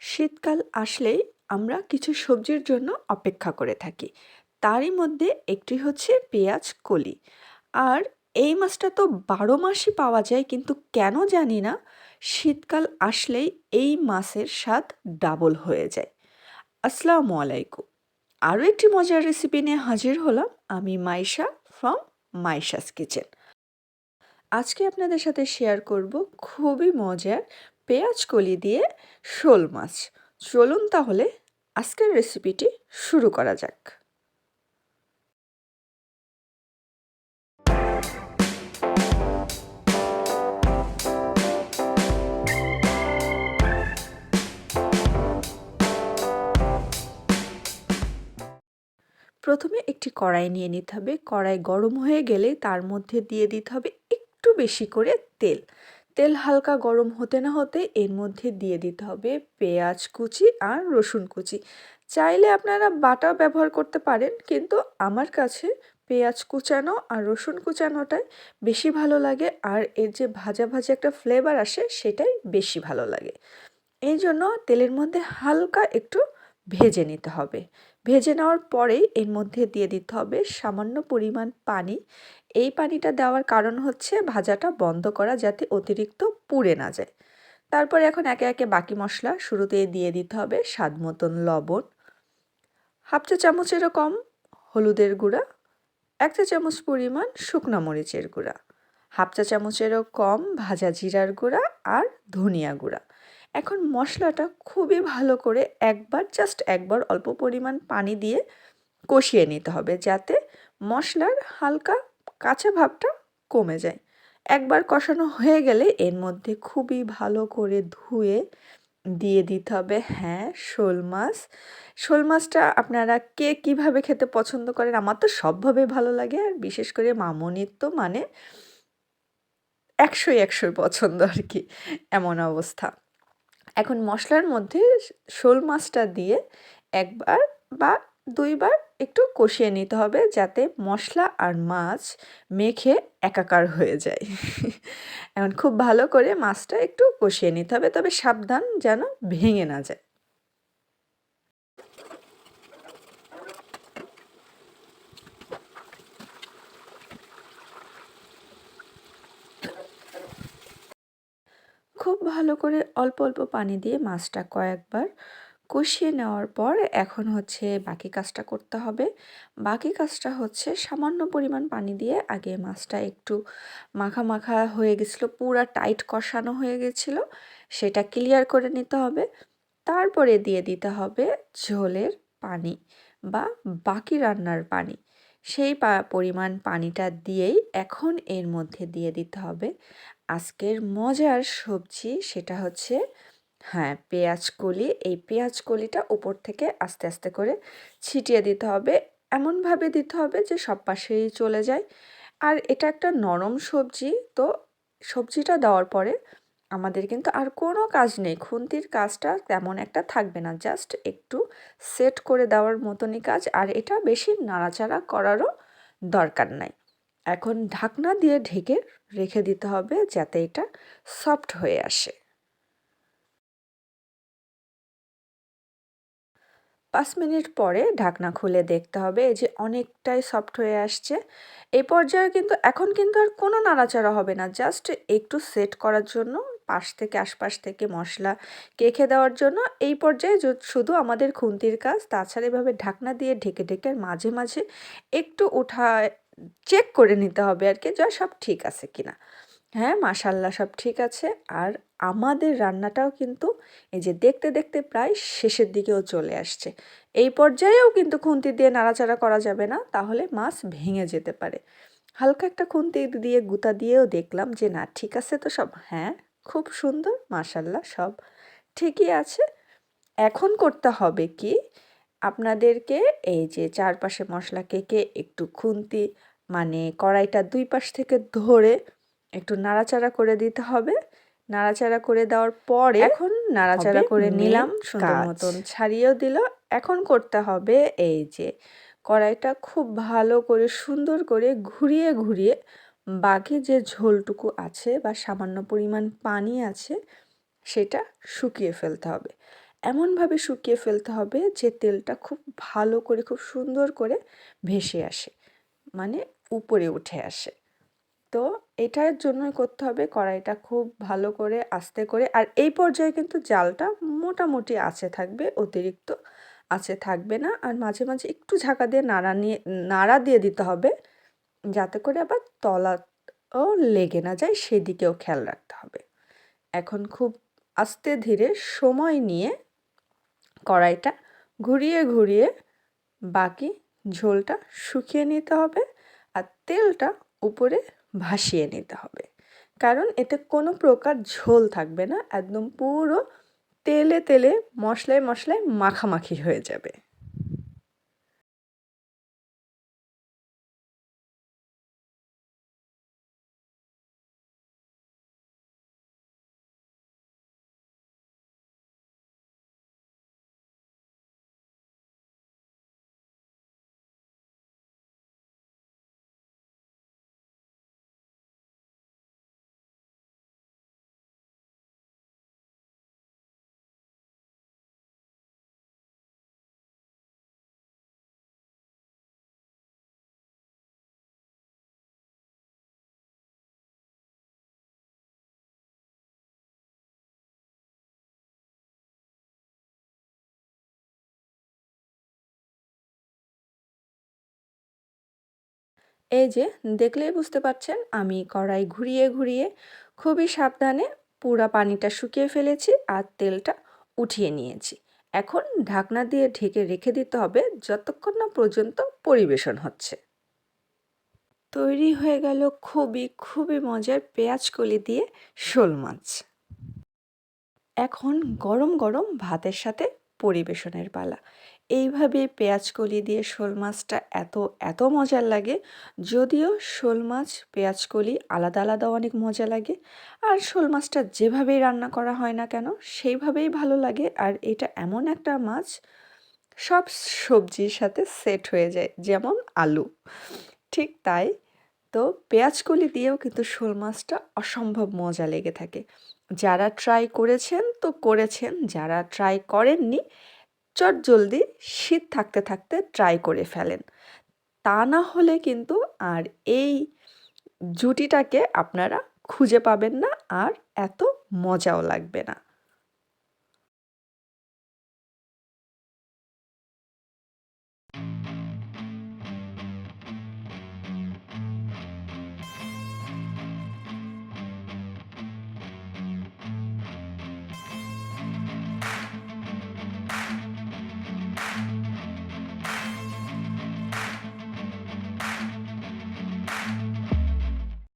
শীতকাল আসলেই আমরা কিছু সবজির জন্য অপেক্ষা করে থাকি। তারই মধ্যে একটি হচ্ছে পেঁয়াজ কলি। আর এই মাছটা তো ১২ মাসই পাওয়া যায়, কিন্তু কেন জানি না শীতকাল আসলেই এই মাছের স্বাদ ডাবল হয়ে যায়। আসসালামু আলাইকুম। আরও একটি মজার রেসিপি নিয়ে হাজির হলাম আমি মাইশা ফ্রম মাইশাস কিচেন। আজকে আপনাদের সাথে শেয়ার করব খুবই মজার পেঁয়াজ কলি দিয়ে শোল মাছ। চলুন তাহলে আজকের রেসিপিটি শুরু করা যাক। প্রথমে একটি কড়াই নিয়ে নিতে হবে। কড়াই গরম হয়ে গেলে তার মধ্যে দিয়ে দিতে হবে একটু বেশি করে তেল। তেল হালকা গরম হতে না হতে এর মধ্যে দিয়ে দিতে হবে পেঁয়াজ কুচি আর রসুন কুচি। চাইলে আপনারা বাটাও ব্যবহার করতে পারেন, কিন্তু আমার কাছে পেঁয়াজ কুচানো আর রসুন কুচানোটাই বেশি ভালো লাগে, আর এর যে ভাজা ভাজা একটা ফ্লেভার আসে সেটাই বেশি ভালো লাগে। এই জন্য তেলের মধ্যে হালকা একটু ভেজে নিতে হবে। ভেজে নেওয়ার পরেই এর মধ্যে দিয়ে দিতে হবে সামান্য পরিমাণ পানি। এই পানিটা দেওয়ার কারণ হচ্ছে ভাজাটা বন্ধ করা, যাতে অতিরিক্ত পুড়ে না যায়। তারপরে এখন একে একে বাকি মশলা শুরুতেই দিয়ে দিতে হবে স্বাদ মতন লবণ, হাফ চা চামচেরও কম হলুদের গুঁড়া, ১ চা চামচ পরিমাণ শুকনো মরিচের গুঁড়া, হাফ চা চামচেরও কম ভাজা জিরার গুঁড়া আর ধনিয়া গুঁড়া। এখন মশলাটা খুবই ভালো করে জাস্ট একবার অল্প পরিমাণ পানি দিয়ে কষিয়ে নিতে হবে, যাতে মশলার হালকা কাঁচা ভাবটা কমে যায়। একবার কষানো হয়ে গেলে এর মধ্যে খুবই ভালো করে ধুয়ে দিয়ে দিতে হবে শোল মাছ। শোল মাছটা আপনারা কে কীভাবে খেতে পছন্দ করেন? আমার তো সবভাবে ভালো লাগে, আর বিশেষ করে মামনির তো মানে ১০০ই ১০০ পছন্দ আর কি, এমন অবস্থা। এখন মশলার মধ্যে শোল মাছটা দিয়ে ১ বার বা ২ বার একটু কষিয়ে নিতে হবে, যাতে মশলা আর মাছ মেখে একাকার হয়ে যায়। এখন খুব ভালো করে মাছটা একটু কষিয়ে নিতে হবে, তবে সাবধান যেন ভেঙে না যায়। খুব ভালো করে অল্প অল্প পানি দিয়ে মাছটা কয়েকবার কষিয়ে নেওয়ার পর এখন হচ্ছে বাকি কাজটা করতে হবে। বাকি কাজটা হচ্ছে সামান্য পরিমাণ পানি দিয়ে আগে মাছটা একটু মাখা মাখা হয়ে গেছিলো, পুরা টাইট কষানো হয়ে গেছিলো, সেটা ক্লিয়ার করে নিতে হবে। তারপরে দিয়ে দিতে হবে ঝোলের পানি বা বাকি রান্নার পানি। সেই পরিমাণ পানিটা দিয়েই এখন এর মধ্যে দিয়ে দিতে হবে আজকের মজার সবজি, সেটা হচ্ছে পেঁয়াজ কলি। এই পেঁয়াজ কলিটা উপর থেকে আস্তে আস্তে করে ছিটিয়ে দিতে হবে। এমনভাবে দিতে হবে যে সব পাশেই চলে যায়। আর এটা একটা নরম সবজি, তো সবজিটা দেওয়ার পরে আমাদের কিন্তু আর কোনো কাজ নেই। খুন্তির কাজটা তেমন একটা থাকবে না। জাস্ট একটু সেট করে দেওয়ার মতনই কাজ, আর এটা বেশি নাড়াচাড়া করারও দরকার নাই। এখন ঢাকনা দিয়ে ঢেকে রেখে দিতে হবে, যাতে এটা সফট হয়ে আসে। ৫ মিনিট পরে ঢাকনা খুলে দেখতে হবে এই যে অনেকটাই সফট হয়ে আসছে। এই পর্যায়ে কিন্তু এখন কিন্তু আর কোনো নাড়াচাড়া হবে না। জাস্ট একটু সেট করার জন্য, পাশ থেকে আশপাশ থেকে মশলা কেখে দেওয়ার জন্য এই পর্যায়ে শুধু আমাদের খুন্তির কাজ। তাছাড়া এভাবে ঢাকনা দিয়ে ঢেকে ঢেকে মাঝে মাঝে একটু উঠায় চেক করে নিতে হবে আর কি, যা সব ঠিক আছে কিনা। মাশাআল্লাহ সব ঠিক আছে। আর আমাদের রান্নাটাও কিন্তু এই যে দেখতে দেখতে প্রায় শেষের দিকেও চলে আসছে। এই পর্যায়েও কিন্তু খুন্তি দিয়ে নাড়াচাড়া করা যাবে না, তাহলে মাছ ভেঙে যেতে পারে। হালকা একটা খুন্তি দিয়ে গুঁতা দিয়েও দেখলাম যে না, ঠিক আছে তো সব। খুব সুন্দর, মাশাআল্লাহ সব ঠিকই আছে। এখন করতে হবে কি, আপনাদেরকে এই যে চারপাশে মশলা কেকে একটু খুন্তি মানে কড়াইটা ২ পাশ থেকে ধরে একটু নাড়াচাড়া করে দিতে হবে। নাড়াচাড়া করে দেওয়ার পরে এখন নাড়াচাড়া করে নিলাম, সুন্দর মতন ছাড়িয়েও দিল। এখন করতে হবে এই যে কড়াইটা খুব ভালো করে সুন্দর করে ঘুরিয়ে ঘুরিয়ে বাকি যে ঝোলটুকু আছে বা সামান্য পরিমাণ পানি আছে সেটা শুকিয়ে ফেলতে হবে। এমনভাবে শুকিয়ে ফেলতে হবে যে তেলটা খুব ভালো করে খুব সুন্দর করে ভেসে আসে, মানে উপরে উঠে আসে। তো এটার জন্যই করতে হবে কড়াইটা খুব ভালো করে আস্তে করে, আর এই পর্যায়ে কিন্তু জালটা মোটামুটি আঁচে থাকবে, অতিরিক্ত আঁচে থাকবে না। আর মাঝে মাঝে একটু ঝাঁকা দিয়ে নাড়া দিয়ে দিতে হবে, যাতে করে আবার তলাও লেগে না যায়, সেদিকেও খেয়াল রাখতে হবে। এখন খুব আস্তে ধীরে সময় নিয়ে কড়াইটা ঘুরিয়ে ঘুরিয়ে বাকি ঝোলটা শুকিয়ে নিতে হবে, আর তেলটা উপরে ভাসিয়ে নিতে হবে, কারণ এতে কোনো প্রকার ঝোল থাকবে না, একদম পুরো তেলে তেলে মশলায় মশলায় মাখামাখি হয়ে যাবে। এই যে দেখলেই বুঝতে পারছেন আমি কড়াই ঘুরিয়ে ঘুরিয়ে খুবই সাবধানে পুরা পানিটা শুকিয়ে ফেলেছি আর তেলটা উঠিয়ে নিয়েছি। এখন ঢাকনা দিয়ে ঢেকে রেখে দিতে হবে যতক্ষণ না পর্যন্ত পরিবেশন হচ্ছে। তৈরি হয়ে গেল খুবই খুবই মজার পেঁয়াজ কলি দিয়ে শোল মাছ। এখন গরম গরম ভাতের সাথে পরিবেশনের পালা। এইভাবে পেঁয়াজ কলি দিয়ে শোল মাছটা এত মজার লাগে। যদিও শোল মাছ পেঁয়াজ কলি আলাদা আলাদা অনেক মজা লাগে, আর শোল মাছটা যেভাবেই রান্না করা হয় না কেন সেইভাবেই ভালো লাগে। আর এটা এমন একটা মাছ সব সবজির সাথে সেট হয়ে যায়, যেমন আলু, ঠিক তাই। তো পেঁয়াজ কলি দিয়েও কিন্তু শোল মাছটা অসম্ভব মজা লেগে থাকে। যারা ট্রাই করেছেন তো করেছেন, যারা ট্রাই করেননি চটজলদি শীত থাকতে থাকতে ট্রাই করে ফেলেন। তা না হলে কিন্তু আর এই জুটিটাকে আপনারা খুঁজে পাবেন না, আর এত মজাও লাগবে না।